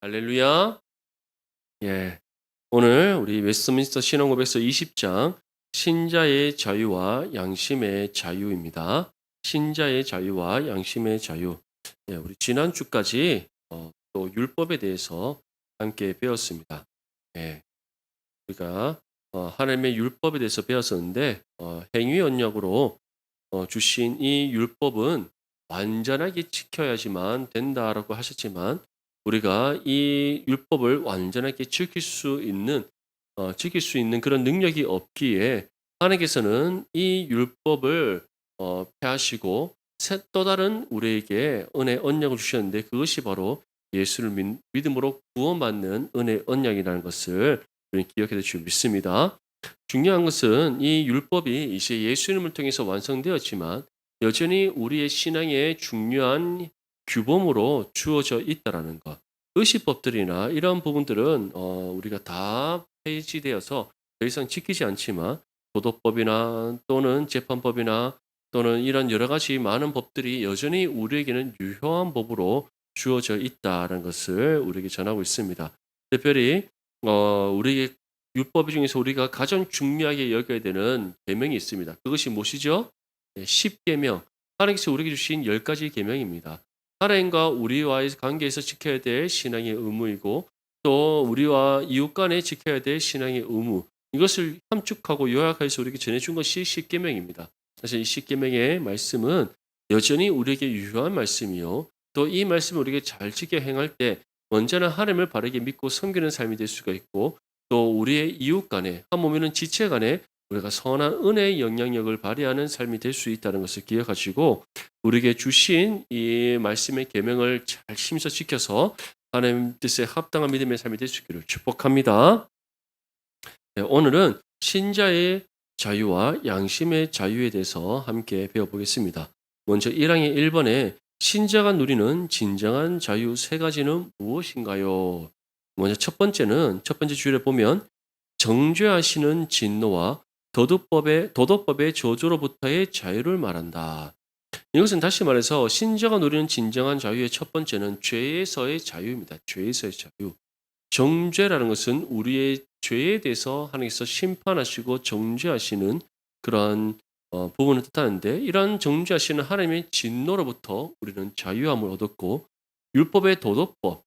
할렐루야. 예. 오늘 우리 웨스트민스터 신앙고백서 20장 신자의 자유와 양심의 자유입니다. 신자의 자유와 양심의 자유. 예, 우리 지난주까지 또 율법에 대해서 함께 배웠습니다. 예. 우리가 하나님의 율법에 대해서 배웠었는데 행위 언약으로 주신 이 율법은 완전하게 지켜야지만 된다라고 하셨지만 우리가 이 율법을 완전하게 지킬 수 있는 그런 능력이 없기에 하나님께서는 이 율법을 폐하시고 또 다른 우리에게 은혜 언약을 주셨는데 그것이 바로 예수를 믿음으로 구원받는 은혜 언약이라는 것을 우리는 기억해 두시길 믿습니다. 중요한 것은 이 율법이 이제 예수님을 통해서 완성되었지만 여전히 우리의 신앙의 중요한 규범으로 주어져 있다라는 것. 의식법들이나 이런 부분들은 우리가 다 폐지되어서 더 이상 지키지 않지만 도덕법이나 또는 재판법이나 또는 이런 여러 가지 많은 법들이 여전히 우리에게는 유효한 법으로 주어져 있다는 것을 우리에게 전하고 있습니다. 특별히 우리에게 율법 중에서 우리가 가장 중요하게 여겨야 되는 계명이 있습니다. 그것이 무엇이죠? 네, 십계명. 하나님께서 우리에게 주신 10가지 계명입니다. 하나님과 우리와의 관계에서 지켜야 될 신앙의 의무이고 또 우리와 이웃 간에 지켜야 될 신앙의 의무. 이것을 함축하고 요약해서 우리에게 전해준 것이 십계명입니다. 사실 이 십계명의 말씀은 여전히 우리에게 유효한 말씀이요. 또 이 말씀을 우리에게 잘 지켜 행할 때 언제나 하나님을 바르게 믿고 섬기는 삶이 될 수가 있고 또 우리의 이웃 간에 한 몸이는 지체 간에 우리가 선한 은혜의 영향력을 발휘하는 삶이 될 수 있다는 것을 기억하시고 우리에게 주신 이 말씀의 계명을 잘 심서 지켜서 하나님 뜻에 합당한 믿음의 삶이 될 수 있기를 축복합니다. 네, 오늘은 신자의 자유와 양심의 자유에 대해서 함께 배워보겠습니다. 먼저 1항의 1번에 신자가 누리는 진정한 자유 세 가지는 무엇인가요? 먼저 첫 번째 줄에 보면 정죄하시는 진노와 도덕법의 저주로부터의 자유를 말한다. 이것은 다시 말해서 신자가 누리는 진정한 자유의 첫 번째는 죄에서의 자유입니다. 죄에서의 자유. 정죄라는 것은 우리의 죄에 대해서 하나님께서 심판하시고 정죄하시는 그러한 부분을 뜻하는데 이러한 정죄하시는 하나님의 진노로부터 우리는 자유함을 얻었고 율법의 도덕법,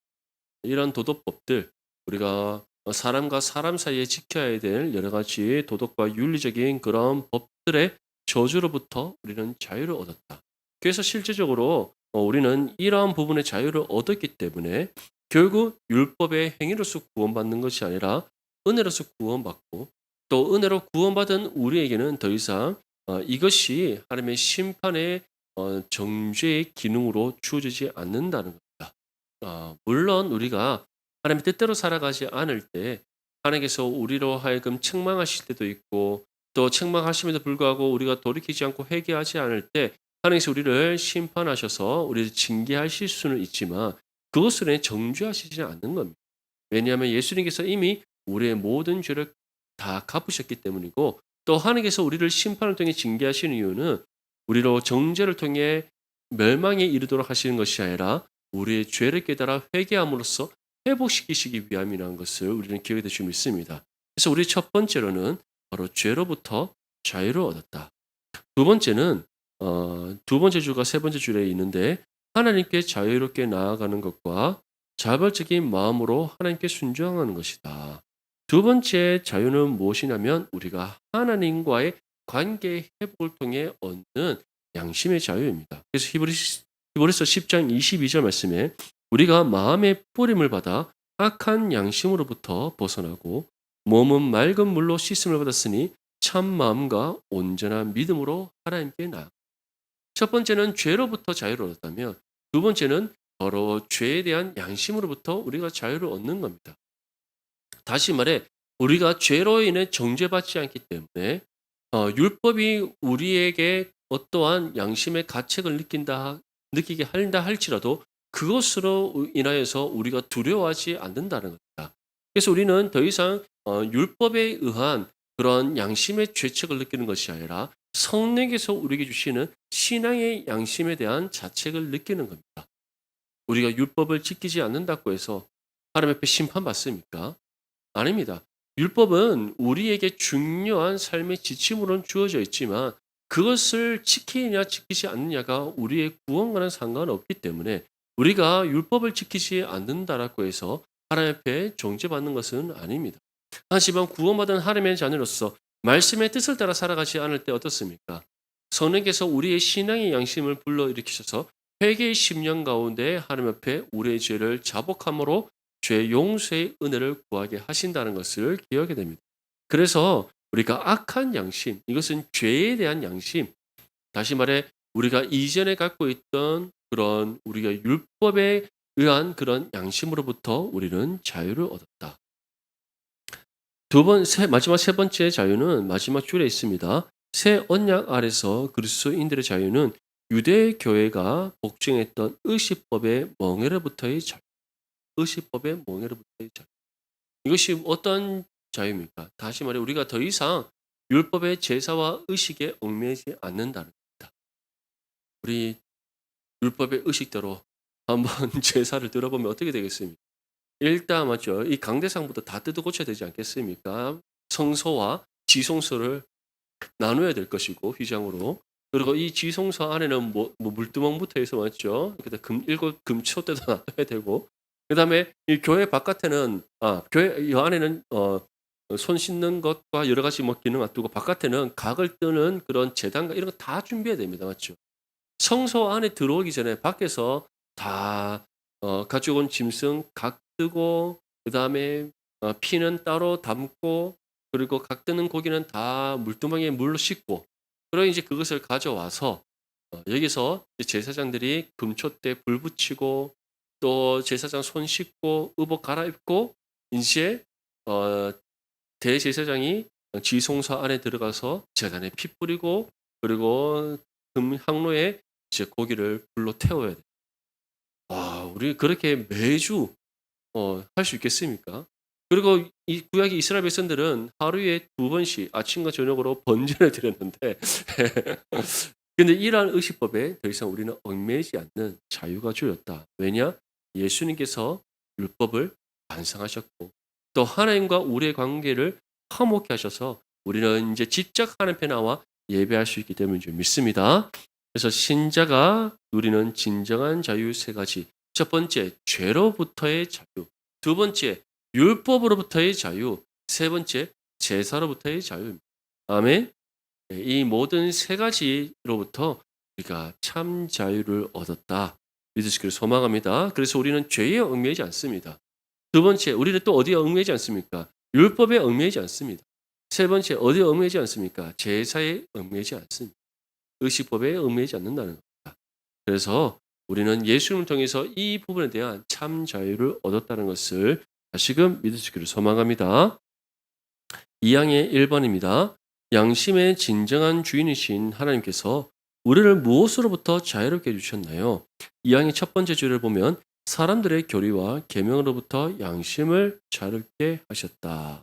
이런 도덕법들 우리가 사람과 사람 사이에 지켜야 될 여러 가지 도덕과 윤리적인 그런 법들의 저주로부터 우리는 자유를 얻었다. 그래서 실제적으로 우리는 이러한 부분의 자유를 얻었기 때문에 결국 율법의 행위로서 구원받는 것이 아니라 은혜로서 구원받고 또 은혜로 구원받은 우리에게는 더 이상 이것이 하나님의 심판의 정죄의 기능으로 주어지지 않는다는 겁니다. 물론 우리가 하나님의 뜻대로 살아가지 않을 때 하나님께서 우리로 하여금 책망하실 때도 있고 또 책망하심에도 불구하고 우리가 돌이키지 않고 회개하지 않을 때 하나님께서 우리를 심판하셔서 우리를 징계하실 수는 있지만 그것을 정죄하시지 않는 겁니다. 왜냐하면 예수님께서 이미 우리의 모든 죄를 다 갚으셨기 때문이고 또 하나님께서 우리를 심판을 통해 징계하시는 이유는 우리로 정죄를 통해 멸망에 이르도록 하시는 것이 아니라 우리의 죄를 깨달아 회개함으로써 회복시키시기 위함이라는 것을 우리는 기억해 두시면 믿습니다. 그래서 우리 첫 번째로는 바로 죄로부터 자유를 얻었다. 두 번째는 두 번째 줄과 세 번째 줄에 있는데 하나님께 자유롭게 나아가는 것과 자발적인 마음으로 하나님께 순종하는 것이다. 두 번째 자유는 무엇이냐면 우리가 하나님과의 관계 회복을 통해 얻는 양심의 자유입니다. 그래서 히브리서 10장 22절 말씀에 우리가 마음의 뿌림을 받아 악한 양심으로부터 벗어나고 몸은 맑은 물로 씻음을 받았으니 참 마음과 온전한 믿음으로 하나님께 나아가. 첫 번째는 죄로부터 자유를 얻었다면 두 번째는 바로 죄에 대한 양심으로부터 우리가 자유를 얻는 겁니다. 다시 말해 우리가 죄로 인해 정죄받지 않기 때문에 율법이 우리에게 어떠한 양심의 가책을 느끼게 한다 할지라도 그것으로 인하여서 우리가 두려워하지 않는다는 겁니다. 그래서 우리는 더 이상 율법에 의한 그런 양심의 죄책을 느끼는 것이 아니라 성령께서 우리에게 주시는 신앙의 양심에 대한 자책을 느끼는 겁니다. 우리가 율법을 지키지 않는다고 해서 하나님 앞에 심판받습니까? 아닙니다. 율법은 우리에게 중요한 삶의 지침으로는 주어져 있지만 그것을 지키느냐 지키지 않느냐가 우리의 구원과는 상관없기 때문에 우리가 율법을 지키지 않는다라고 해서 하나님 앞에 정죄받는 것은 아닙니다. 하지만 구원받은 하나님의 자녀로서 말씀의 뜻을 따라 살아가지 않을 때 어떻습니까? 성령께서 우리의 신앙의 양심을 불러일으키셔서 회개의 심령 가운데 하나님 앞에 우리의 죄를 자복함으로 죄 용서의 은혜를 구하게 하신다는 것을 기억하게 됩니다. 그래서 우리가 악한 양심, 이것은 죄에 대한 양심, 다시 말해 우리가 이전에 갖고 있던 그런 우리가 율법에 의한 그런 양심으로부터 우리는 자유를 얻었다. 마지막 세 번째 자유는 마지막 줄에 있습니다. 새 언약 아래서 그리스도인들의 자유는 유대 교회가 복종했던 의식법의 멍에로부터의 자유. 의식법의 멍에로부터의 자유. 이것이 어떤 자유입니까? 다시 말해 우리가 더 이상 율법의 제사와 의식에 얽매이지 않는다는 겁니다. 우리 율법의 의식대로 한번 제사를 들어보면 어떻게 되겠습니까? 일단 맞죠. 이 강대상부터 다 뜯어 고쳐야 되지 않겠습니까? 성소와 지성소를 나눠야 될 것이고 휘장으로. 그리고 이 지성소 안에는 물두멍부터 해서 맞죠. 그다음 일곱 금초대도 놔둬야 되고. 그다음에 이 교회 바깥에는 교회 이 안에는 손 씻는 것과 여러 가지 기능 놔두고 바깥에는 각을 뜨는 그런 제단과 이런 거 다 준비해야 됩니다. 맞죠? 성소 안에 들어오기 전에 밖에서 다 가져온 짐승 각 뜨고 그다음에 피는 따로 담고 그리고 각 뜨는 고기는 다 물두멍에 물로 씻고 그리고 이제 그것을 가져와서 여기서 제사장들이 금촛대 불 붙이고 또 제사장 손 씻고 의복 갈아입고 이제 어 대제사장이 지성소 안에 들어가서 제단에 피 뿌리고 그리고 금 향로에 이제 고기를 불로 태워야 돼요. 우리 그렇게 매주 할 수 있겠습니까? 그리고 이 구약의 이스라엘 백성들은 하루에 두 번씩 아침과 저녁으로 번제를 드렸는데 근데 이러한 의식법에 더 이상 우리는 얽매이지 않는 자유가 주어졌다. 왜냐? 예수님께서 율법을 완성하셨고 또 하나님과 우리의 관계를 화목케 하셔서 우리는 이제 직접 하나님 앞에 나와 예배할 수 있기 때문인 줄 믿습니다. 그래서 신자가 누리는 진정한 자유 세 가지. 첫 번째, 죄로부터의 자유. 두 번째, 율법으로부터의 자유. 세 번째, 제사로부터의 자유입니다. 아멘. 이 모든 세 가지로부터 우리가 참 자유를 얻었다. 믿으시기를 소망합니다. 그래서 우리는 죄에 얽매이지 않습니다. 두 번째, 우리는 또 어디에 얽매이지 않습니까? 율법에 얽매이지 않습니다. 세 번째, 어디에 얽매이지 않습니까? 제사에 얽매이지 않습니다. 의식법에 얽매이지 않는다는 겁니다. 그래서 우리는 예수님을 통해서 이 부분에 대한 참 자유를 얻었다는 것을 다시금 믿으시기를 소망합니다. 2항의 1번입니다. 양심의 진정한 주인이신 하나님께서 우리를 무엇으로부터 자유롭게 해주셨나요? 2항의 첫 번째 줄을 보면 사람들의 교리와 계명으로부터 양심을 자유롭게 하셨다.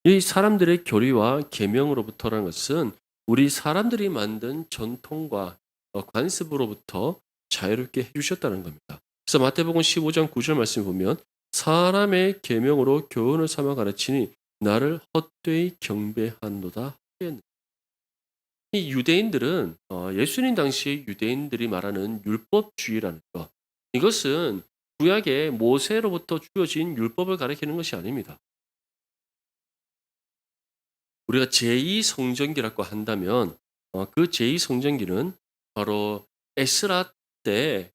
이 사람들의 교리와 계명으로부터라는 것은 우리 사람들이 만든 전통과 관습으로부터 자유롭게 해주셨다는 겁니다. 그래서 마태복음 15장 9절 말씀 보면 사람의 계명으로 교훈을 삼아 가르치니 나를 헛되이 경배한도다. 이 유대인들은 예수님 당시 유대인들이 말하는 율법주의라는 것 이것은 구약의 모세로부터 주어진 율법을 가리키는 것이 아닙니다. 우리가 제2성전기라고 한다면 그 제2성전기는 바로 에스라 때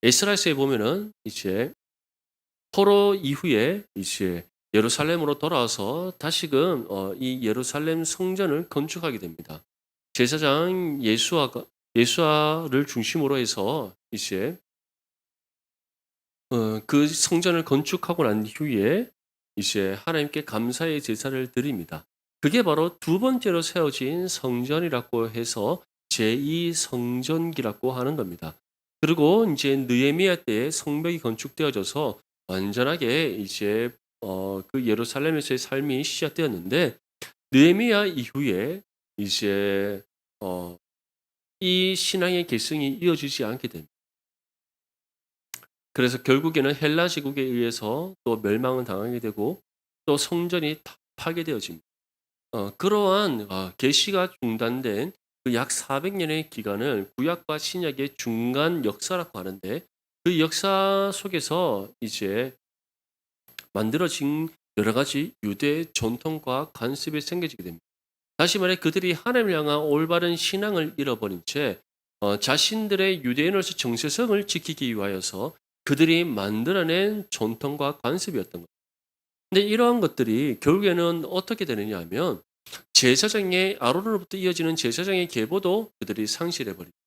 에스라서에 보면은 이제 포로 이후에 이제 예루살렘으로 돌아와서 다시금 이 예루살렘 성전을 건축하게 됩니다. 제사장 예수아를 중심으로 해서 이제 그 성전을 건축하고 난 후에 이제 하나님께 감사의 제사를 드립니다. 그게 바로 두 번째로 세워진 성전이라고 해서 제2성전기라고 하는 겁니다. 그리고 이제 느헤미야 때에 성벽이 건축되어져서 완전하게 이제 그 예루살렘에서의 삶이 시작되었는데 느헤미야 이후에 이제 이 신앙의 계승이 이어지지 않게 됩니다. 그래서 결국에는 헬라 제국에 의해서 또 멸망을 당하게 되고 또 성전이 다 파괴되어집니다. 그러한 계시가 중단된 그 약 400년의 기간을 구약과 신약의 중간 역사라고 하는데 그 역사 속에서 이제 만들어진 여러 가지 유대 전통과 관습이 생겨지게 됩니다. 다시 말해 그들이 하나님을 향한 올바른 신앙을 잃어버린 채 자신들의 유대인으로서 정체성을 지키기 위하여서 그들이 만들어낸 전통과 관습이었던 거예요. 근데 이러한 것들이 결국에는 어떻게 되느냐 하면 제사장의 아론으로부터 이어지는 제사장의 계보도 그들이 상실해 버립니다.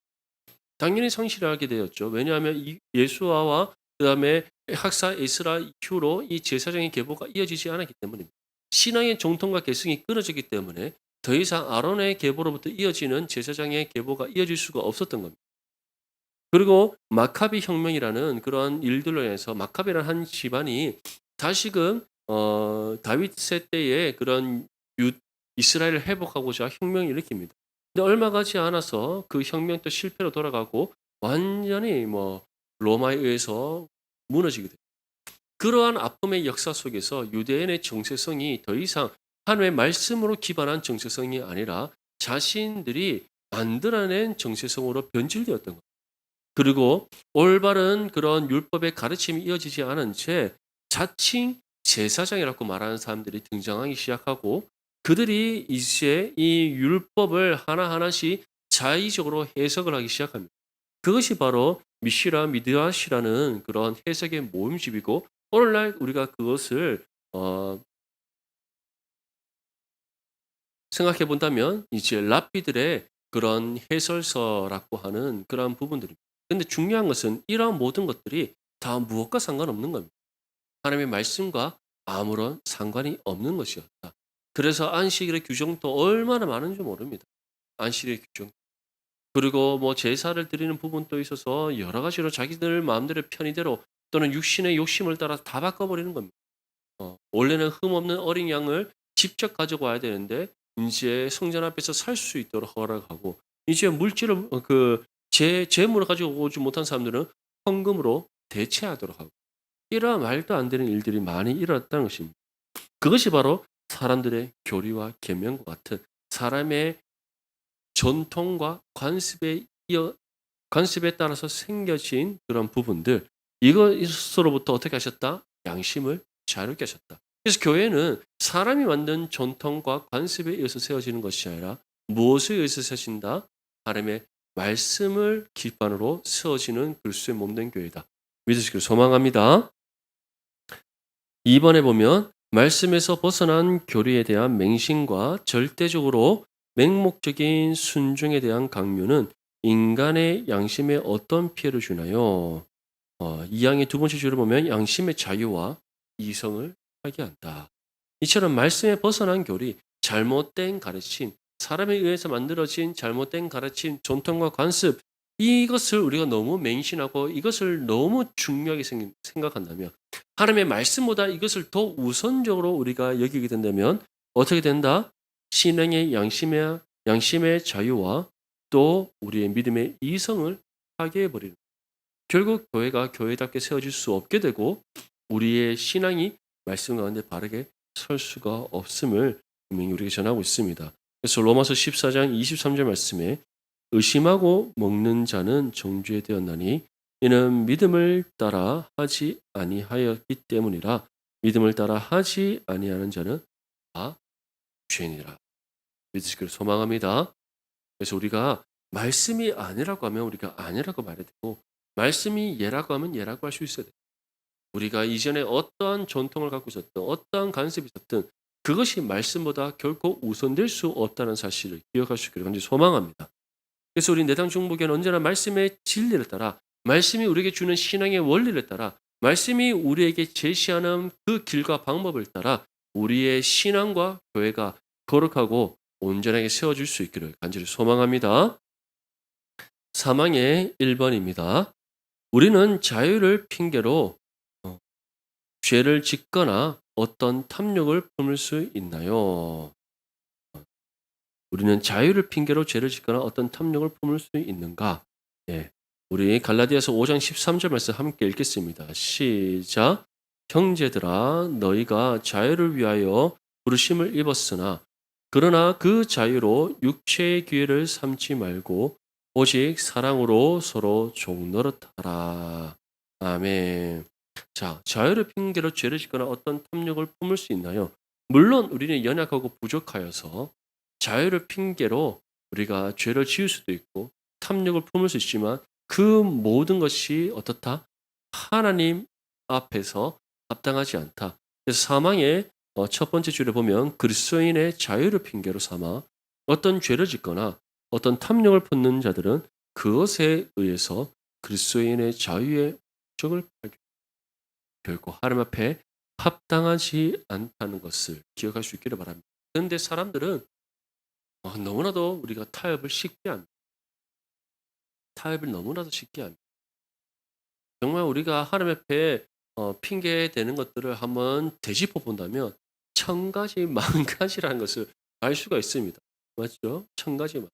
당연히 상실하게 되었죠. 왜냐하면 이 예수아와 그다음에 학사 에스라 이후로 이 제사장의 계보가 이어지지 않았기 때문입니다. 신앙의 정통과 계승이 끊어졌기 때문에 더 이상 아론의 계보로부터 이어지는 제사장의 계보가 이어질 수가 없었던 겁니다. 그리고 마카비 혁명이라는 그러한 일들로 인해서 마카비라는 한 집안이 다시금 다윗 세대의 그런 이스라엘을 회복하고자 혁명을 일으킵니다. 근데 얼마 가지 않아서 그 혁명도 실패로 돌아가고 완전히 로마에 의해서 무너지게 됩니다. 그러한 아픔의 역사 속에서 유대인의 정체성이 더 이상 하나님의 말씀으로 기반한 정체성이 아니라 자신들이 만들어낸 정체성으로 변질되었던 겁니다. 그리고 올바른 그런 율법의 가르침이 이어지지 않은 채 자칭 제사장이라고 말하는 사람들이 등장하기 시작하고 그들이 이제 이 율법을 하나하나씩 자의적으로 해석을 하기 시작합니다. 그것이 바로 미시라 미드라시라는 그런 해석의 모임집이고 오늘날 우리가 그것을 생각해 본다면 이제 랍비들의 그런 해설서라고 하는 그러한 부분들입니다. 근데 중요한 것은 이러한 모든 것들이 다 무엇과 상관없는 겁니다. 하나님의 말씀과 아무런 상관이 없는 것이었다. 그래서 안식일의 규정도 얼마나 많은지 모릅니다. 안식일의 규정. 그리고 제사를 드리는 부분도 있어서 여러 가지로 자기들 마음대로 편의대로 또는 육신의 욕심을 따라 다 바꿔버리는 겁니다. 원래는 흠없는 어린 양을 직접 가져와야 되는데 이제 성전 앞에서 살 수 있도록 허락하고 이제 물질을 재물을 가지고 오지 못한 사람들은 헌금으로 대체하도록 하고 이러한 말도 안 되는 일들이 많이 일어났다는 것입니다. 그것이 바로 사람들의 교리와 계명과 같은 사람의 전통과 관습에 따라서 생겨진 그런 부분들 이것으로부터 어떻게 하셨다? 양심을 자유롭게 하셨다. 그래서 교회는 사람이 만든 전통과 관습에 의해서 세워지는 것이 아니라 무엇에 의해서 세워진다? 하나님의 말씀을 기반으로 세워지는 그리스도의 몸된 교회다. 믿으시기를 소망합니다. 2번에 보면 말씀에서 벗어난 교리에 대한 맹신과 절대적으로 맹목적인 순종에 대한 강요는 인간의 양심에 어떤 피해를 주나요? 2항의 두 번째 줄을 보면 양심의 자유와 이성을 하게 한다. 이처럼 말씀에 벗어난 교리, 잘못된 가르침, 사람에 의해서 만들어진 잘못된 가르침, 전통과 관습 이것을 우리가 너무 맹신하고 이것을 너무 중요하게 생각한다면 하나님의 말씀보다 이것을 더 우선적으로 우리가 여기게 된다면 어떻게 된다? 신앙의 양심의 자유와 또 우리의 믿음의 이성을 파괴해버리는 결국 교회가 교회답게 세워질 수 없게 되고 우리의 신앙이 말씀 가운데 바르게 설 수가 없음을 분명히 우리에게 전하고 있습니다. 그래서 로마서 14장 23절 말씀에 의심하고 먹는 자는 정죄 되었나니 이는 믿음을 따라 하지 아니하였기 때문이라. 믿음을 따라 하지 아니하는 자는 다 죄인이라. 믿으시기를 소망합니다. 그래서 우리가 말씀이 아니라고 하면 우리가 아니라고 말해야 되고 말씀이 예라고 하면 예라고 할 수 있어야 돼요. 우리가 이전에 어떠한 전통을 갖고 있었든 어떠한 관습이 있었든 그것이 말씀보다 결코 우선될 수 없다는 사실을 기억할 수 있기를 간절히 소망합니다. 그래서 우리 내당 중보교는 언제나 말씀의 진리를 따라 말씀이 우리에게 주는 신앙의 원리를 따라 말씀이 우리에게 제시하는 그 길과 방법을 따라 우리의 신앙과 교회가 거룩하고 온전하게 세워질 수 있기를 간절히 소망합니다. 사망의 1번입니다. 우리는 자유를 핑계로 죄를 짓거나 어떤 탐욕을 품을 수 있나요? 우리는 자유를 핑계로 죄를 짓거나 어떤 탐욕을 품을 수 있는가? 예. 우리 갈라디아서 5장 13절 말씀 함께 읽겠습니다. 시작. 형제들아 너희가 자유를 위하여 부르심을 입었으나 그러나 그 자유로 육체의 기회를 삼지 말고 오직 사랑으로 서로 종노릇하라. 아멘. 자, 자유를 핑계로 죄를 짓거나 어떤 탐욕을 품을 수 있나요? 물론 우리는 연약하고 부족하여서 자유를 핑계로 우리가 죄를 지을 수도 있고 탐욕을 품을 수 있지만 그 모든 것이 어떻다? 하나님 앞에서 합당하지 않다. 그래서 사망의 첫 번째 줄에 보면 그리스도인의 자유를 핑계로 삼아 어떤 죄를 짓거나 어떤 탐욕을 품는 자들은 그것에 의해서 그리스도인의 자유의 목적을 발견. 결코 하나님 앞에 합당하지 않다는 것을 기억할 수 있기를 바랍니다. 그런데 사람들은 너무나도 우리가 타협을 쉽게 합니다. 타협을 너무나도 쉽게 합니다. 정말 우리가 하나님 앞에 핑계 대는 것들을 한번 되짚어 본다면 천 가지 만 가지라는 것을 알 수가 있습니다. 맞죠? 천 가지 만.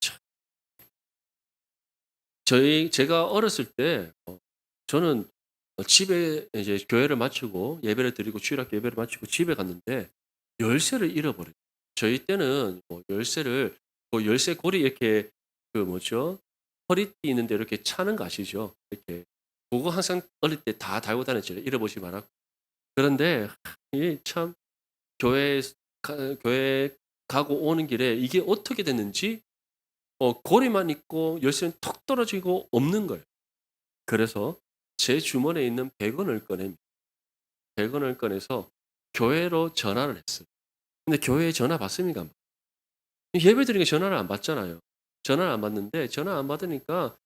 참. 제가 어렸을 때 저는 집에 이제 교회를 마치고 예배를 드리고 주일학교 예배를 마치고 집에 갔는데 열쇠를 잃어버려요. 저희 때는 뭐 열쇠를 열쇠 고리 이렇게 그 뭐죠? 허리띠 있는데 이렇게 차는 거 아시죠? 이렇게 그거 항상 어릴 때 다 달고 다녔잖아요. 잃어보지 말라고. 그런데 이참 교회 가고 오는 길에 이게 어떻게 됐는지 고리만 있고 열쇠는 턱 떨어지고 없는 거예요. 그래서 제 주머니에 있는 100원을 꺼냅니다. 100원을 꺼내서 교회로 전화를 했어요. 근데 교회에 전화 받습니까? 예배드리니까 전화를 안 받잖아요. 전화를 안 받는데 전화 안 받으니까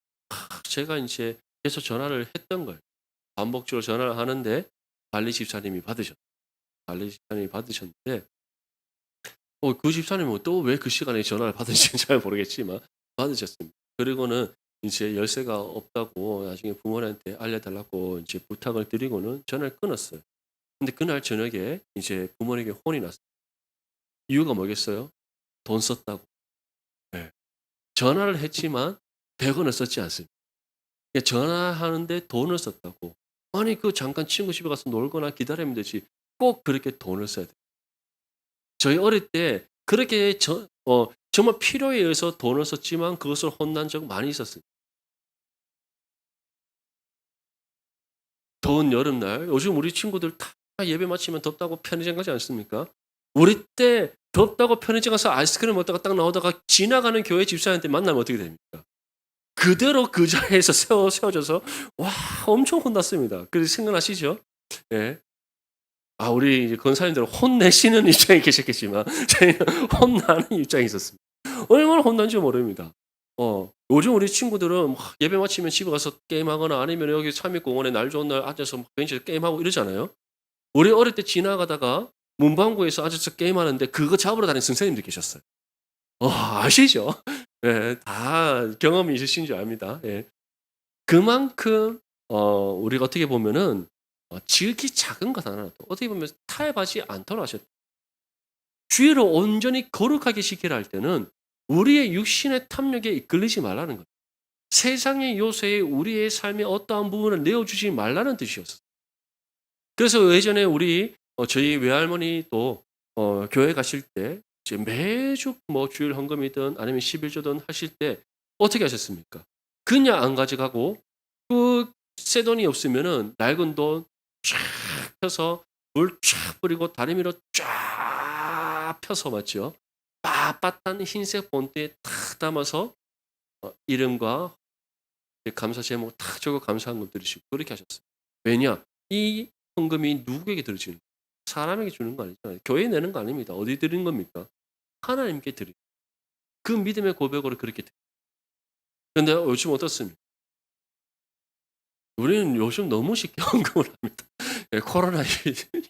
제가 인제 계속 전화를 했던 거예요. 반복적으로 전화를 하는데 관리 집사님이 받으셨어요. 관리 집사님이 받으셨는데 그 집사님은 또 왜 그 시간에 전화를 받으신지는 잘 모르겠지만 받으셨습니다. 그리고는 인제 열쇠가 없다고 나중에 부모님한테 알려달라고 인제 부탁을 드리고는 전화를 끊었어요. 근데 그날 저녁에 이제 부모님에게 혼이 났어요. 이유가 뭐겠어요? 돈 썼다고. 예. 전화를 했지만 100원을 썼지 않습니다. 그러니까 전화하는데 돈을 썼다고. 아니 잠깐 친구 집에 가서 놀거나 기다리면 되지 꼭 그렇게 돈을 써야 돼요. 저희 어릴 때 그렇게 정말 필요에 의해서 돈을 썼지만 그것을 혼난 적 많이 있었습니다. 더운 여름날 요즘 우리 친구들 다 예배 마치면 덥다고 편의점 가지 않습니까? 우리 때 덥다고 편의점 가서 아이스크림 먹다가 딱 나오다가 지나가는 교회 집사한테 만나면 어떻게 됩니까? 그대로 그 자리에서 세워져서 와 엄청 혼났습니다. 생각나시죠? 예. 우리 이제 권사님들은 혼내시는 입장에 계셨겠지만 저희는 혼나는 입장에 있었습니다. 얼마나 혼난지 모릅니다. 요즘 우리 친구들은 막 예배 마치면 집에 가서 게임하거나 아니면 여기 삼익공원에 날 좋은 날 앉아서 막 벤치에서 게임하고 이러잖아요. 우리 어릴 때 지나가다가 문방구에서 앉아서 게임하는데 그거 잡으러 다니는 선생님들 계셨어요. 아시죠? 예. 다 경험이 있으신 줄 압니다. 예. 그만큼 우리가 어떻게 보면은 지극히 작은 것 하나라도 어떻게 보면 타협하지 않도록 하셨다. 주의를 온전히 거룩하게 지키라 할 때는 우리의 육신의 탐욕에 이끌리지 말라는 거예요. 세상의 요새에 우리의 삶의 어떠한 부분을 내어주지 말라는 뜻이었어요. 그래서 예전에 저희 외할머니도 교회 가실 때 이제 매주 뭐 주일 헌금이든 아니면 11조든 하실 때 어떻게 하셨습니까? 그냥 안 가져가고 그 새 돈이 없으면은 낡은 돈 쫙 펴서 물 쫙 뿌리고 다리 위로 쫙 펴서 맞죠? 빳빳한 흰색 본드에 탁 담아서 이름과 감사 제목 탁 적어 감사 헌금 드리시고 그렇게 하셨어요. 왜냐? 이 헌금이 누구에게 드려지는 거예요? 사람에게 주는 거 아니잖아요. 교회에 내는 거 아닙니다. 어디 드리는 겁니까? 하나님께 드리는 그 믿음의 고백으로 그렇게 드려요. 그런데 요즘 어떻습니까? 우리는 요즘 너무 쉽게 헌금을 합니다. 예, 코로나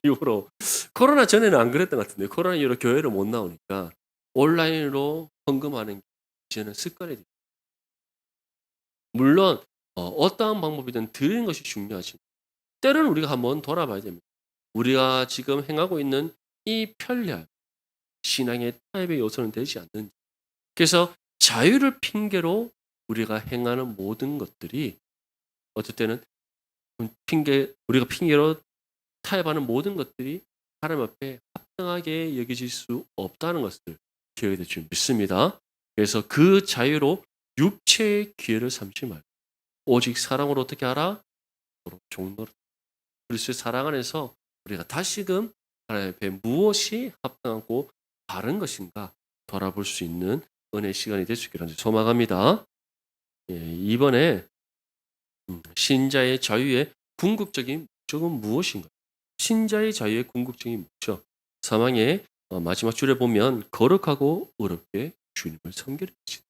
이후로 코로나 전에는 안 그랬던 것 같은데 코로나 이후로 교회를 못 나오니까 온라인으로 헌금하는 게 이제는 습관이 돼요. 물론 어떠한 방법이든 드리는 것이 중요하지만 때로는 우리가 한번 돌아봐야 됩니다. 우리가 지금 행하고 있는 이 편리함, 신앙의 타협의 요소는 되지 않는지. 그래서 자유를 핑계로 우리가 행하는 모든 것들이 어떨 때는 우리가 핑계로 타협하는 모든 것들이 하나님 앞에 합당하게 여겨질 수 없다는 것을 기억해 될 줄 믿습니다. 그래서 그 자유로 육체의 기회를 삼지 말고 오직 사랑으로 어떻게 하라? 서로 종노릇. 그리스도의 사랑 안에서 우리가 다시금 하나님 앞에 무엇이 합당하고 바른 것인가 돌아볼 수 있는 은혜의 시간이 될 수 있기를 소망합니다. 예, 이번에 신자의 자유의 궁극적인 목적은 무엇인가? 신자의 자유의 궁극적인 목적. 사망의 마지막 줄에 보면 거룩하고 의롭게 주님을 섬기는 것이다.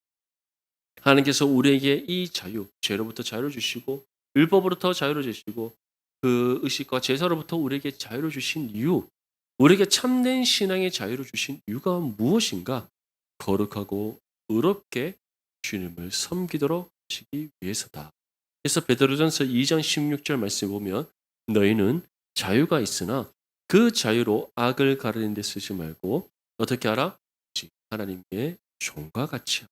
하나님께서 우리에게 이 자유, 죄로부터 자유를 주시고 율법으로부터 자유를 주시고 그 의식과 제사로부터 우리에게 자유를 주신 이유, 우리에게 참된 신앙의 자유를 주신 이유가 무엇인가? 거룩하고 의롭게 주님을 섬기도록 하시기 위해서다. 그래서 베드로전서 2장 16절 말씀을 보면 너희는 자유가 있으나 그 자유로 악을 가르는 데 쓰지 말고 어떻게 하라? 하나님의 종과 같이.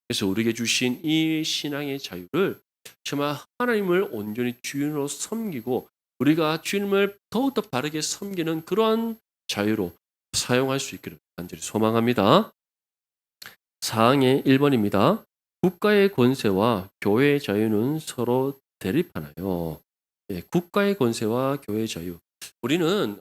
그래서 우리에게 주신 이 신앙의 자유를 정말 하나님을 온전히 주인으로 섬기고 우리가 주님을 더욱더 바르게 섬기는 그러한 자유로 사용할 수 있기를 간절히 소망합니다. 사항의 1번입니다. 국가의 권세와 교회의 자유는 서로 대립하나요? 예, 국가의 권세와 교회의 자유. 우리는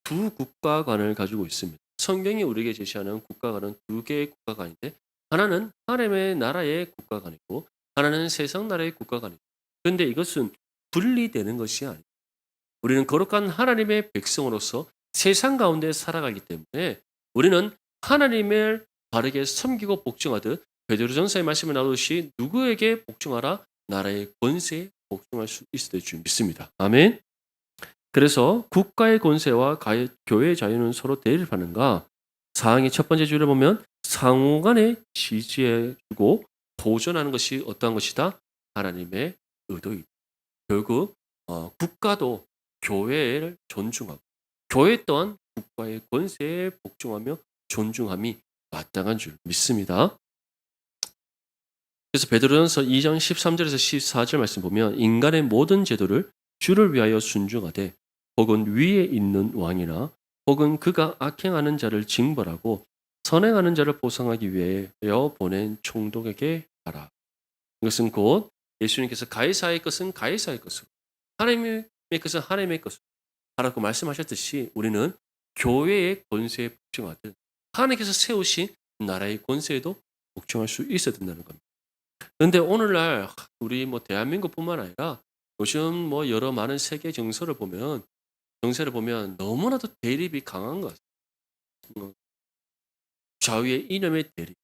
두 국가관을 가지고 있습니다. 성경이 우리에게 제시하는 국가관은 두 개의 국가관인데 하나는 하나님의 나라의 국가관이고 하나는 세상 나라의 국가관입니다. 그런데 이것은 분리되는 것이 아닙니다. 우리는 거룩한 하나님의 백성으로서 세상 가운데 살아가기 때문에 우리는 하나님을 바르게 섬기고 복종하듯 베드로전서의 말씀에 나오듯이 누구에게 복종하라? 나라의 권세에 복종할 수 있을 줄 믿습니다. 아멘. 그래서 국가의 권세와 교회의 자유는 서로 대립하는가? 사항의 첫 번째 줄을 보면 상호 간에 지지해주고 보존하는 것이 어떠한 것이다? 하나님의 의도이다. 결국 국가도 교회를 존중하고 교회 또한 국가의 권세에 복종하며 존중함이 마땅한 줄 믿습니다. 그래서 베드로전서 2장 13절에서 14절 말씀 보면 인간의 모든 제도를 주를 위하여 순종하되 혹은 위에 있는 왕이나 혹은 그가 악행하는 자를 징벌하고 선행하는 자를 보상하기 위하여 보낸 총독에게 하라. 이것은 곧 예수님께서 가이사의 것은 가이사의 것으로 하나님의 것은 하나님의 것으로 하라고 말씀하셨듯이 우리는 교회의 권세에 복종하듯 하나님께서 세우신 나라의 권세에도 복종할 수 있어야 된다는 겁니다. 그런데 오늘날 우리 대한민국뿐만 아니라 요즘 여러 많은 세계 정세를 보면 너무나도 대립이 강한 것 같아요. 좌우의 이념의 대립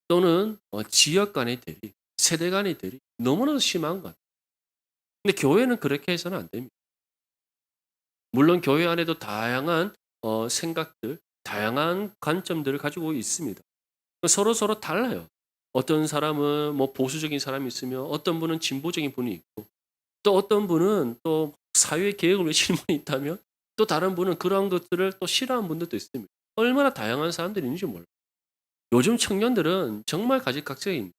또는 지역 간의 대립, 세대 간의 대립 너무나도 심한 것 같아요. 근데 교회는 그렇게 해서는 안 됩니다. 물론 교회 안에도 다양한 생각들, 다양한 관점들을 가지고 있습니다. 서로 달라요. 어떤 사람은 보수적인 사람이 있으며 어떤 분은 진보적인 분이 있고 또 어떤 분은 또 사회 개혁을 외치는 분이 있다면 또 다른 분은 그러한 것들을 또 싫어하는 분들도 있습니다. 얼마나 다양한 사람들이 있는지 몰라요. 요즘 청년들은 정말 가지각색입니다.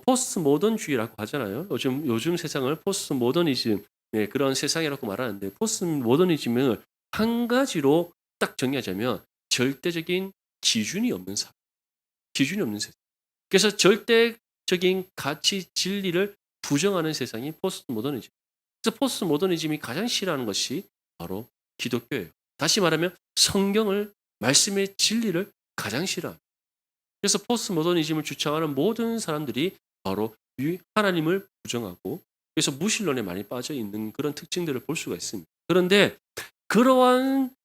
포스트 모던주의라고 하잖아요. 요즘 세상을 포스트 모더니즘 그런 세상이라고 말하는데 포스트 모더니즘을 한 가지로 딱 정의하자면 절대적인 기준이 없는 사람, 기준이 없는 세상. 그래서 절대적인 가치 진리를 부정하는 세상이 포스트 모더니즘. 그래서 포스트 모더니즘이 가장 싫어하는 것이 바로 기독교예요. 다시 말하면 성경을 말씀의 진리를 가장 싫어합니다. 그래서 포스트 모더니즘을 주창하는 모든 사람들이 바로 하나님을 부정하고 그래서 무신론에 많이 빠져 있는 그런 특징들을 볼 수가 있습니다. 그런데 그러한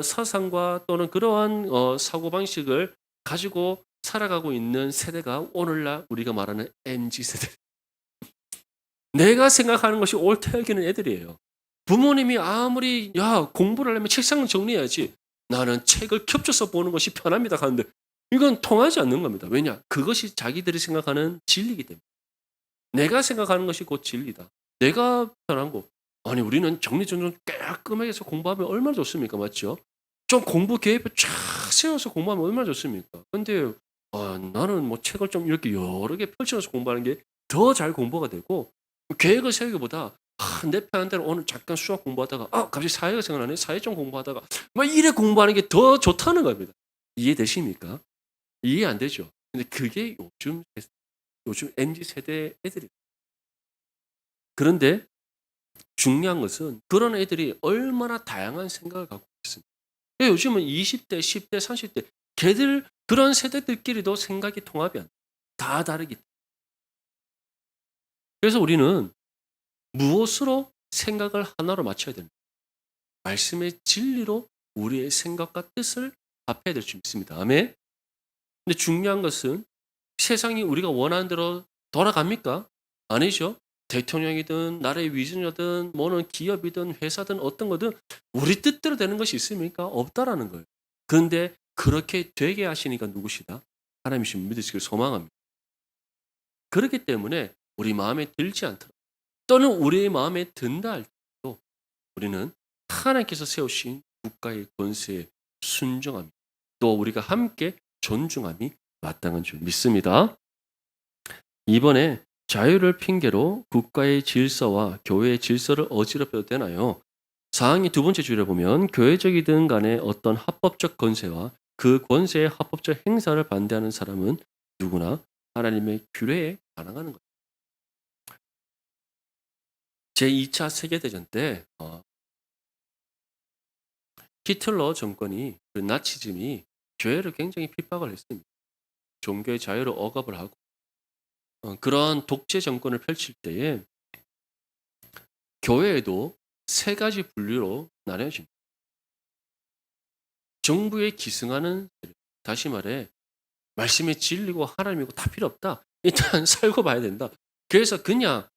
사상과 또는 그러한 사고방식을 가지고 살아가고 있는 세대가 오늘날 우리가 말하는 MZ세대. 내가 생각하는 것이 옳다 여기는 애들이에요. 부모님이 아무리 공부를 하려면 책상을 정리해야지 나는 책을 겹쳐서 보는 것이 편합니다 하는데 이건 통하지 않는 겁니다. 왜냐? 그것이 자기들이 생각하는 진리이기 때문에. 내가 생각하는 것이 곧 진리다. 내가 편한 거. 아니 우리는 정리정돈 깔끔하게 해서 공부하면 얼마나 좋습니까? 맞죠? 좀 공부 계획표 쫙 세워서 공부하면 얼마나 좋습니까? 근데 나는 뭐 책을 좀 이렇게 여러 개 펼쳐서 공부하는 게 더 잘 공부가 되고 계획을 세우기보다 내 편한 대로 오늘 잠깐 수학 공부하다가 갑자기 사회가 생각나네. 사회 좀 공부하다가 막 이래 공부하는 게 더 좋다는 겁니다. 이해되십니까? 이해 안 되죠? 근데 그게 요즘 MZ 세대 애들이 그런데 중요한 것은 그런 애들이 얼마나 다양한 생각을 갖고 있습니다. 요즘은 20대, 10대, 30대 걔들 그런 세대들끼리도 생각이 통합이 안 돼. 다 다르기 때문에. 그래서 우리는 무엇으로 생각을 하나로 맞춰야 됩니다. 말씀의 진리로 우리의 생각과 뜻을 합해야 될 줄 믿습니다. 아멘. 근데 중요한 것은 세상이 우리가 원하는 대로 돌아갑니까? 아니죠. 대통령이든 나라의 위주자든 뭐는 기업이든 회사든 어떤 거든 우리 뜻대로 되는 것이 있습니까? 없다라는 거예요. 그런데 그렇게 되게 하시니까 누구시다? 하나님이신 믿으시길 소망합니다. 그렇기 때문에 우리 마음에 들지 않더라도 또는 우리의 마음에 든다 할지라도 우리는 하나님께서 세우신 국가의 권세에 순종함이 또 우리가 함께 존중함이 마땅한 줄 믿습니다. 이번에 자유를 핑계로 국가의 질서와 교회의 질서를 어지럽혀도 되나요? 사항이 두 번째 줄에 보면 교회적이든 간에 어떤 합법적 권세와 그 권세의 합법적 행사를 반대하는 사람은 누구나 하나님의 규례에 반항하는 것. 제2차 세계대전 때 히틀러 정권이 그 나치즘이 교회를 굉장히 핍박을 했습니다. 종교의 자유를 억압을 하고 그러한 독재 정권을 펼칠 때에 교회에도 세 가지 분류로 나뉘어집니다. 정부에 기승하는 세력, 다시 말해 말씀의 진리고 하나님이고 다 필요 없다. 일단 살고 봐야 된다. 그래서 그냥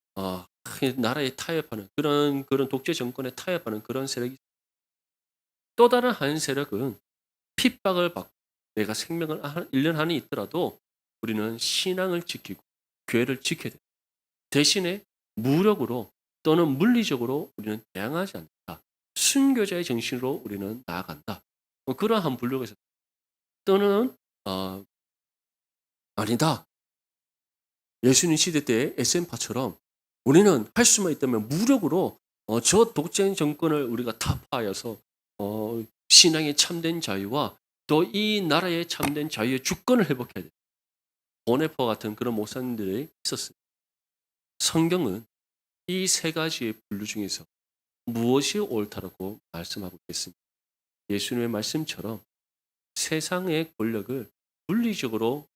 나라에 타협하는 그런 독재 정권에 타협하는 그런 세력이 또 다른 한 세력은 핍박을 받고 내가 생명을 1년 한이 있더라도 우리는 신앙을 지키고 교회를 지켜야 된다. 대신에 무력으로 또는 물리적으로 우리는 대항하지 않는다. 순교자의 정신으로 우리는 나아간다. 그러한 분류가 있습니다. 또는 아니다. 예수님 시대 때 SN파처럼 우리는 할 수만 있다면 무력으로 저 독재 정권을 우리가 타파하여서 신앙의 참된 자유와 또 이 나라의 참된 자유의 주권을 회복해야 돼. 보네퍼 같은 그런 목사님들이 있었습니다. 성경은 이 세 가지의 분류 중에서 무엇이 옳다라고 말씀하고 있습니다. 예수님의 말씀처럼 세상의 권력을 물리적으로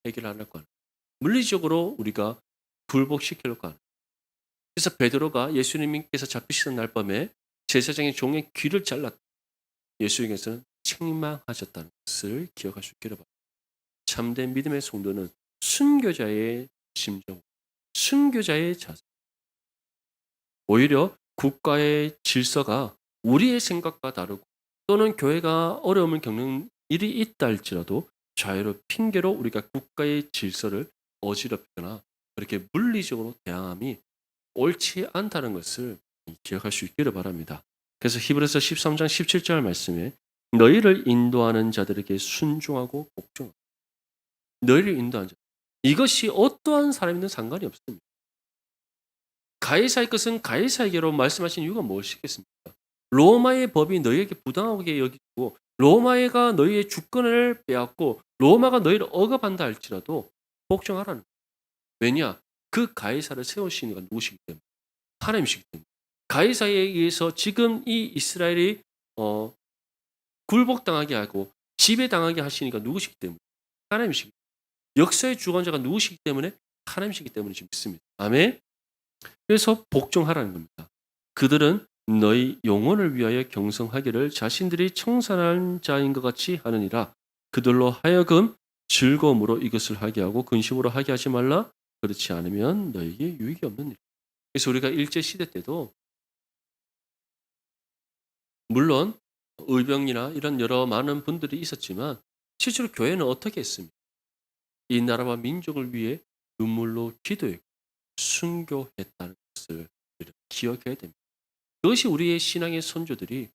해결하려고 하는 물리적으로 우리가 굴복시키려고 하는 그래서 베드로가 예수님께서 잡히시던 날 밤에 제사장의 종의 귀를 잘랐다. 예수님께서는 책망하셨다는 것을 기억할 수 있기를 바랍니다. 참된 믿음의 성도는 순교자의 심정, 순교자의 자세. 오히려 국가의 질서가 우리의 생각과 다르고 또는 교회가 어려움을 겪는 일이 있다 할지라도 자유를 핑계로 우리가 국가의 질서를 어지럽히거나 그렇게 물리적으로 대항함이 옳지 않다는 것을 기억할 수 있기를 바랍니다. 그래서 히브리서 13장 17절 말씀에 너희를 인도하는 자들에게 순종하고 복종하라. 너희를 인도하는 자. 이것이 어떠한 사람이든 상관이 없습니다. 가이사의 것은 가이사에게로 말씀하신 이유가 무엇이겠습니까? 로마의 법이 너희에게 부당하게 여기고 로마가 너희의 주권을 빼앗고 로마가 너희를 억압한다 할지라도 복종하라는 거예요. 왜냐? 그 가이사를 세우시는 이가 누구시기 때문에 하나님이시기 때문에 가이사에 의해서 지금 이 이스라엘이 굴복당하게 하고 지배당하게 하시니까 누구시기 때문에 하나님이시기 때문에 역사의 주관자가 누구시기 때문에 하나님이시기 때문에 지금 믿습니다. 아멘. 그래서 복종하라는 겁니다. 그들은 너희 영혼을 위하여 경성하기를 자신들이 청산한 자인 것 같이 하느니라. 그들로 하여금 즐거움으로 이것을 하게 하고 근심으로 하게 하지 말라. 그렇지 않으면 너에게 유익이 없는 일. 그래서 우리가 일제 시대 때도 물론 의병이나 이런 여러 많은 분들이 있었지만 실제로 교회는 어떻게 했습니까? 이 나라와 민족을 위해 눈물로 기도했고 순교했다는 것을 우리가 기억해야 됩니다. 그것이 우리의 신앙의 선조들이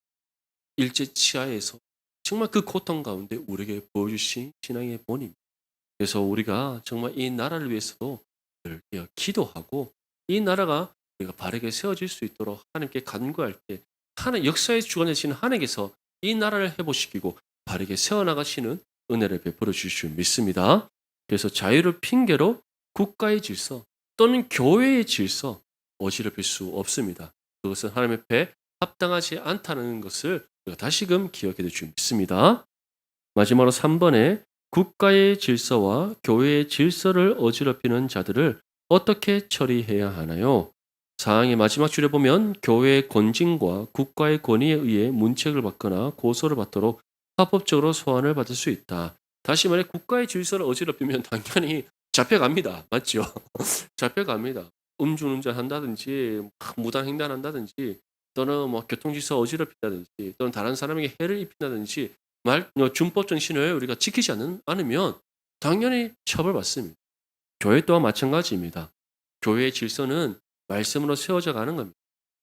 일제 치하에서 정말 그 고통 가운데 우리에게 보여주신 신앙의 본입니다. 그래서 우리가 정말 이 나라를 위해서도 늘 기도하고 이 나라가 우리가 바르게 세워질 수 있도록 하나님께 간구할 때 하나님 역사의 주관 되시는 하나님께서 이 나라를 회복시키고 바르게 세워나가시는 은혜를 베풀어 주실 줄 믿습니다. 그래서 자유를 핑계로 국가의 질서 또는 교회의 질서 어지럽힐 수 없습니다. 그것은 하나님 앞에 합당하지 않다는 것을 우리가 다시금 기억해 둘 줄 믿습니다. 마지막으로 3번에 국가의 질서와 교회의 질서를 어지럽히는 자들을 어떻게 처리해야 하나요? 사항의 마지막 줄에 보면 교회의 권징과 국가의 권위에 의해 문책을 받거나 고소를 받도록 합법적으로 소환을 받을 수 있다. 다시 말해 국가의 질서를 어지럽히면 당연히 잡혀갑니다. 맞죠? 잡혀갑니다. 음주운전 한다든지 무단횡단한다든지 또는 뭐 교통질서 어지럽힌다든지 또는 다른 사람에게 해를 입힌다든지 준법 정신을 우리가 지키지 않으면 당연히 처벌받습니다. 교회 또한 마찬가지입니다. 교회의 질서는 말씀으로 세워져 가는 겁니다.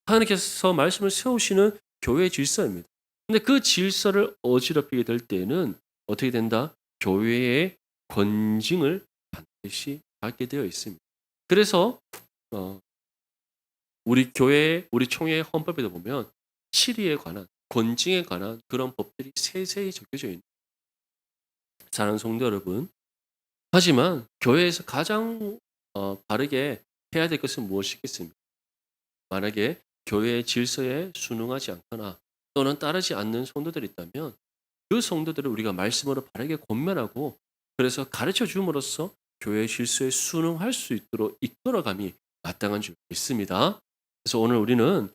하나님께서 말씀을 세우시는 교회의 질서입니다. 근데 그 질서를 어지럽히게 될 때에는 어떻게 된다? 교회의 권징을 반드시 받게 되어 있습니다. 그래서 어 우리 교회, 우리 총회 헌법에도 보면 치리에 관한, 권징에 관한 그런 법들이 세세히 적혀져 있는 사랑하는 성도 여러분. 하지만 교회에서 가장 바르게 해야 될 것은 무엇이겠습니까? 만약에 교회의 질서에 순응하지 않거나 또는 따르지 않는 성도들이 있다면 그 성도들을 우리가 말씀으로 바르게 권면하고 그래서 가르쳐 줌으로써 교회의 질서에 순응할 수 있도록 이끌어감이 마땅한 줄 믿습니다. 그래서 오늘 우리는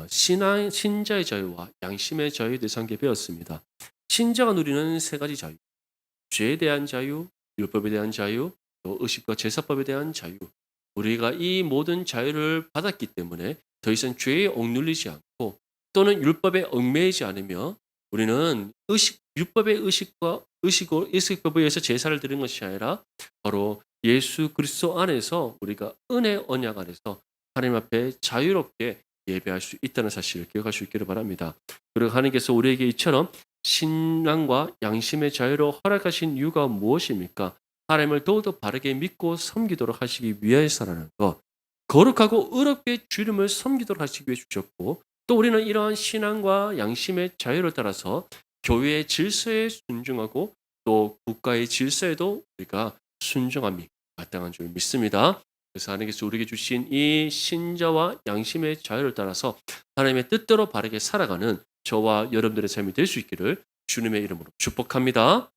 신자의 자유와 양심의 자유에 대해서 함께 배웠습니다. 신자가 누리는 세 가지 자유, 죄에 대한 자유, 율법에 대한 자유, 또 의식과 제사법에 대한 자유. 우리가 이 모든 자유를 받았기 때문에 더 이상 죄에 억눌리지 않고 또는 율법에 얽매이지 않으며 우리는 율법의 의식법에 의해서 제사를 드리는 것이 아니라 바로 예수 그리스도 안에서 우리가 은혜 언약 안에서 하나님 앞에 자유롭게 예배할 수 있다는 사실을 기억할 수 있기를 바랍니다. 그리고 하나님께서 우리에게 이처럼 신앙과 양심의 자유를 허락하신 이유가 무엇입니까? 하나님을 더욱더 바르게 믿고 섬기도록 하시기 위해서라는 것. 거룩하고 의롭게 주님을 섬기도록 하시기 위해 주셨고 또 우리는 이러한 신앙과 양심의 자유를 따라서 교회의 질서에 순종하고 또 국가의 질서에도 우리가 순종함이 마땅한 줄 믿습니다. 그래서 하나님께서 우리에게 주신 이 신자와 양심의 자유를 따라서 하나님의 뜻대로 바르게 살아가는 저와 여러분들의 삶이 될 수 있기를 주님의 이름으로 축복합니다.